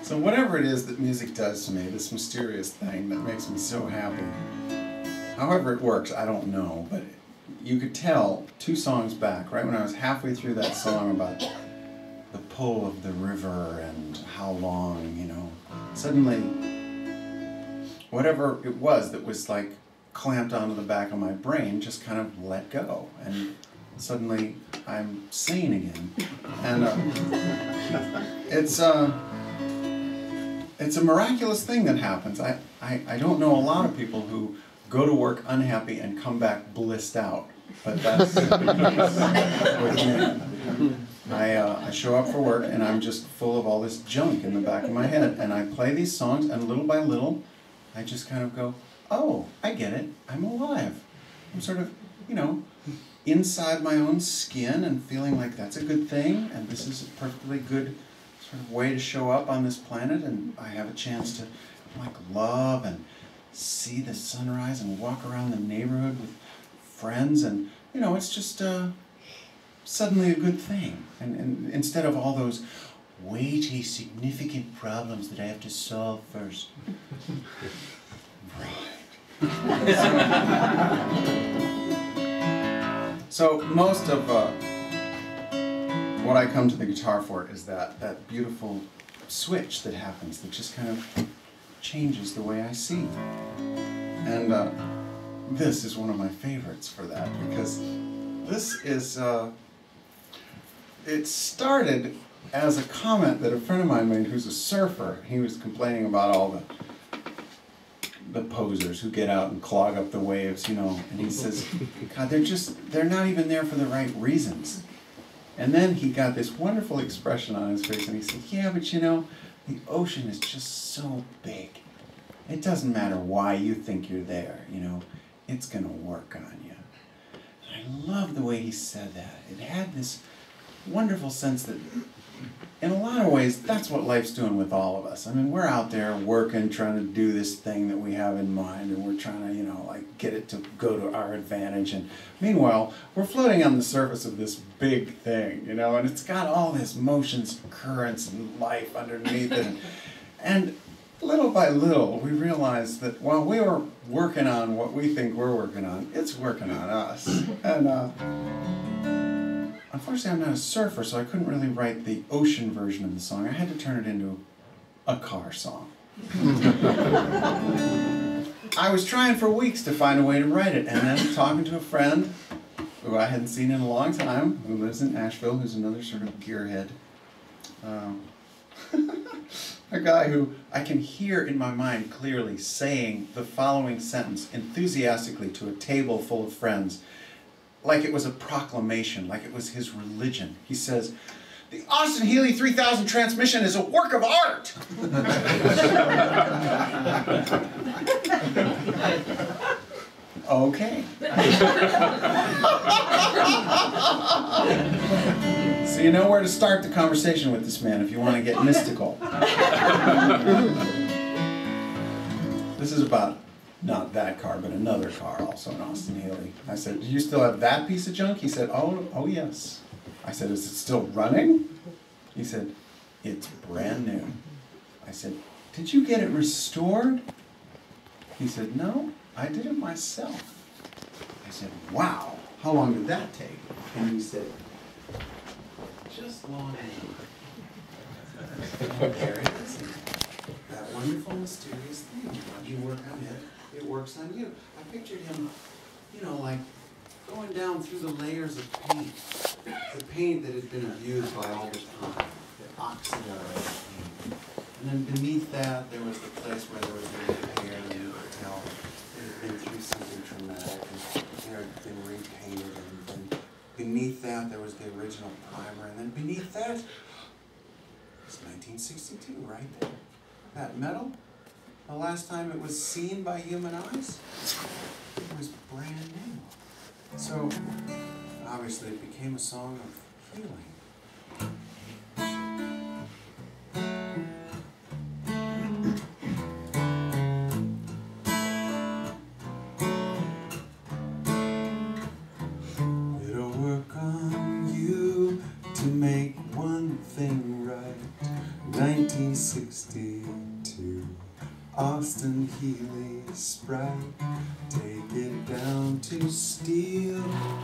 So whatever it is that music does to me, this mysterious thing that makes me so happy, however it works, I don't know, but you could tell 2 songs back, right when I was halfway through that song about the pull of the river and how long, you know, suddenly whatever it was that was like clamped onto the back of my brain just kind of let go, and suddenly I'm sane again. And it's a miraculous thing that happens. I don't know a lot of people who go to work unhappy and come back blissed out, but that's with me. I show up for work and I'm just full of all this junk in the back of my head, and I play these songs, and little by little I just kind of go, oh, I get it, I'm alive. I'm sort of, you know, inside my own skin and feeling like that's a good thing, and this is a perfectly good sort of way to show up on this planet, and I have a chance to like love and see the sunrise and walk around the neighborhood with friends, and you know, it's just suddenly a good thing, and instead of all those weighty, significant problems that I have to solve first. Right. So most of what I come to the guitar for is that beautiful switch that happens that just kind of changes the way I see. And this is one of my favorites for that, because this is, it started as a comment that a friend of mine made who's a surfer. He was complaining about all the posers who get out and clog up the waves, you know, and he says, God, they're not even there for the right reasons. And then he got this wonderful expression on his face, and he said, yeah, but you know, the ocean is just so big. It doesn't matter why you think you're there, you know, it's going to work on you. And I love the way he said that. It had this wonderful sense that, in a lot of ways, that's what life's doing with all of us. I mean, we're out there working, trying to do this thing that we have in mind, and we're trying to, you know, like get it to go to our advantage. And meanwhile, we're floating on the surface of this big thing, you know, and it's got all this motions, currents, and life underneath it. And little by little, we realize that while we were working on what we think we're working on, it's working on us. And unfortunately, I'm not a surfer, so I couldn't really write the ocean version of the song. I had to turn it into a car song. I was trying for weeks to find a way to write it, and then talking to a friend who I hadn't seen in a long time, who lives in Asheville, who's another sort of gearhead. A guy who I can hear in my mind clearly saying the following sentence enthusiastically to a table full of friends, like it was a proclamation, like it was his religion. He says, "The Austin Healey 3000 transmission is a work of art!" Okay. So you know where to start the conversation with this man if you want to get mystical. This is about not that car, but another car, also an Austin Healey. I said, "Do you still have that piece of junk?" He said, oh yes. I said, "Is it still running?" He said, "It's brand new." I said, "Did you get it restored?" He said, "No, I did it myself." I said, "Wow, how long did that take?" And he said, "Just long enough." And there it is. That wonderful, mysterious thing. When you work on it, it works on you. I pictured him, you know, like going down through the layers of paint. The paint that had been abused by all the time. The oxidized paint. And then beneath that, there was the place where there was the repair, and you could tell it had been through something traumatic, and there had been repainted, and then beneath that, there was the original primer, and then beneath that, it's 1962 right there. That metal, the last time it was seen by human eyes, it was brand new. So, obviously, it became a song of healing. It'll work on you to make one thing right. 1962, Austin Healy Sprite. Take it down to steel,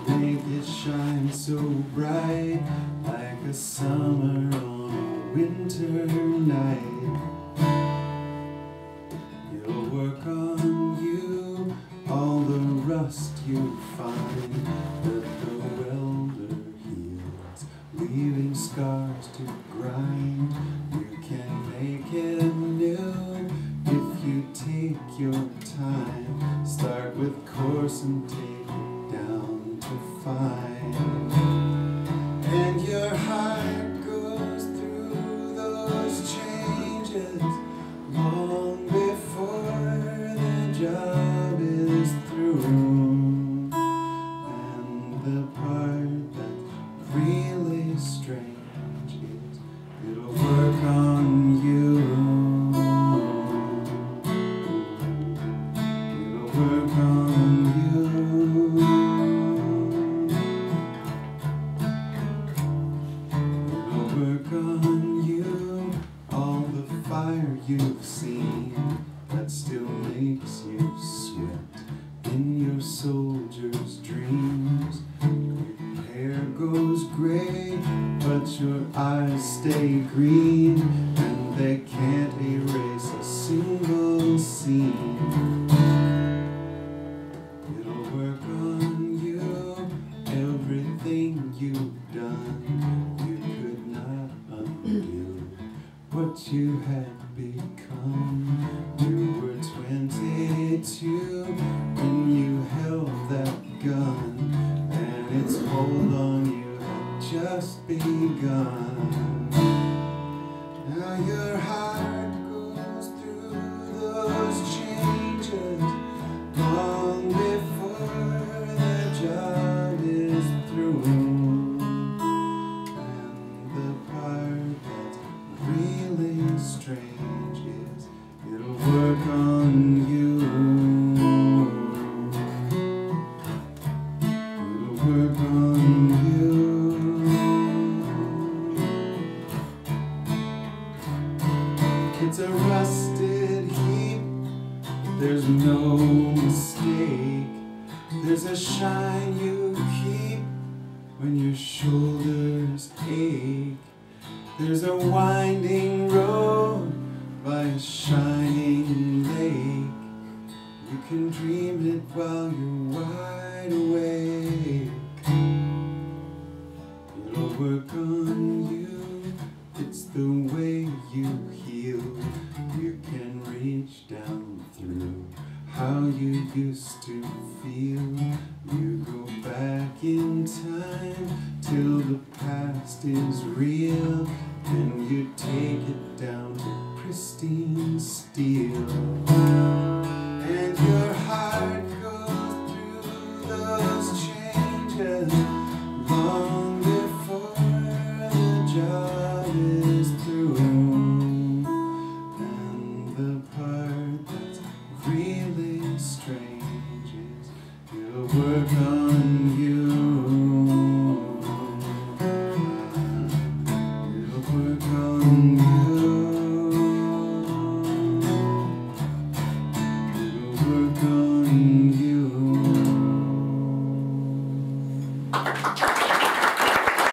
make it shine so bright, like a summer on a winter night. It'll work on you, all the rust you find, that the welder heals, leaving scars to grind. You can make it new if you take your time. Start with coarse and take it down to fine. And your heart goes through those changes long before the job is through. And the part that's really strange is it'll work on you. It'll work on you. It'll work on you. All the fire you've seen that still makes you sweat in your soldier's dreams. Your hair goes gray, but your eyes stay green, and they can't erase a single scene. It'll work on you, everything you've done. You could not undo what you had become. You were 22 when you held that gun, and its hold on you had just begun. Now your heart goes through those changes long before the job is through. And the part that's really strange is it'll work on you. It'll work on you. It's a rusted heap, there's no mistake. There's a shine you keep when your shoulders ache. There's a winding road by a shining lake. You can dream it while you're wide awake. It'll work on you, it's the way you heal. You can reach down through how you used to feel. You go back in time till the past is real, and you take it down to pristine steel. And your heart goes through those changes long before the job is through. And the part that's really strange is it'll work on you. It'll work on you.